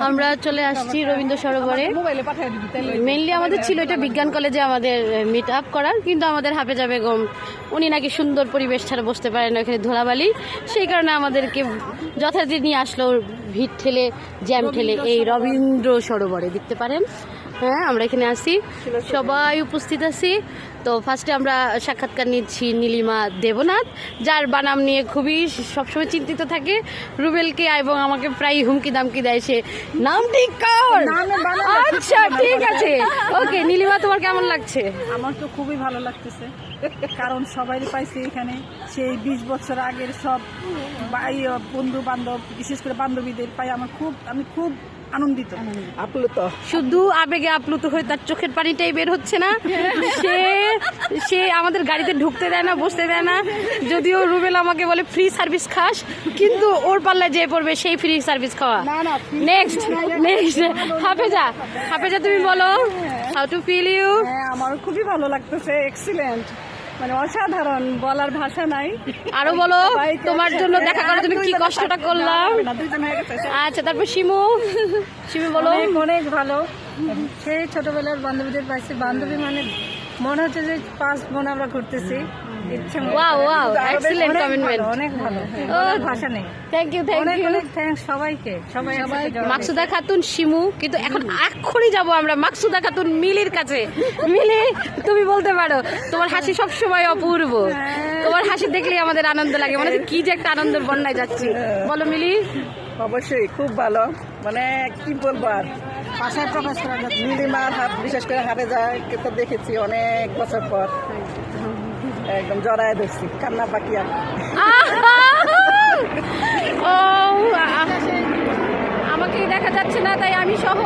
আমরা চলে আসছি রবীন্দ্র সরোবরে। মেনলি আমাদের ছিল এটা বিজ্ঞান কলেজে আমাদের মিট আপ করার, কিন্তু আমাদের হাফেজা বেগম উনি নাকি সুন্দর পরিবেশ ছাড়া বসতে পারেন না, এখানে ধুলাবালি, সেই কারণে আমাদেরকে যথারীতি নিয়ে আসলো ভিড় ঠেলে জ্যাম ঠেলে এই রবীন্দ্র সরোবরে। দেখতে পারেন, হ্যাঁ আমরা এখানে আসি, সবাই উপস্থিত আছি। তো ফার্স্টে আমরা সাক্ষাৎকার নিচ্ছি নীলিমা দেবনাথ, যার বানাম নিয়ে খুবই সবসময় চিন্তিত থাকে। রুবেলকে এবং আমাকে প্রায় হুমকি দামকি দেয়, সে নাম ঠিক কর। আচ্ছা ঠিক আছে, ওকে। নীলিমা, তোমার কেমন লাগছে? আমার তো খুবই ভালো লাগতেছে, কারণ সবাই পাইছি এখানে সেই 20 বছর আগের সব বন্ধু বান্ধব, বিশেষ করে বান্ধবীদের পাই। আমি খুব আনন্দিত, আপ্লুত। শুধু আবেগে আপ্লুত হয়ে তার চোখের পানিটাই বের হচ্ছে না। সে আমাদের গাড়িতে ঢুকতে দেয় না, বসতে দেয় না। যদিও রুবেল আমাকে বলে ফ্রি সার্ভিস খাস, কিন্তু ওর পাল্লায় যে পড়বে সেই ফ্রি সার্ভিস খাওয়া। নেক্সট হাফেজা তুমি বলো, হাউ টু ফিল ইউ? আমার খুবই ভালো লাগতেছে, এক্সিলেন্ট, মানে অসাধারণ, বলার ভাষা নাই। আরো বলো, তোমার জন্য দেখা করার জন্য কি কষ্টটা করলাম। আচ্ছা, তারপর শিমু বলো। অনেক ভালো, সেই ছোটবেলার বান্ধবীদের পাইছি। বান্ধবী মানে মনে হচ্ছে যে 5 বোন আমরা ঘুরতেছি। ওয়াও, এক্সিলেন্ট কমেন্টমেন্ট, অনেক ভালো, ভাষা নেই। থ্যাংক ইউ থ্যাঙ্কস সবাইকে, সবাই। মাকসুদা খাতুন, শিমু, কিন্তু এখন এক্ষুনি যাব আমরা মাকসুদা খাতুন মিলির কাছে। মিলি, তুমি বলতে পারো, তোমার হাসি সবসময় অপূর্ব, তোমার হাসি দেখলেই আমাদের আনন্দ লাগে, মানে কি যে একটা আনন্দের বন্যায় যাচ্ছি। বলো মিলি। অবশ্যই খুব ভালো, মানে কি বলবো আর ভাষায় প্রকাশ করা যাচ্ছে। নীলিমার হাত, বিশেষ করে হাতে যায় তো দেখেছি অনেক বছর পর, একদম জড়ায় ধরছি, কান্না বাকি আর। আমাকে দেখা যাচ্ছে না, তাই আমি সহ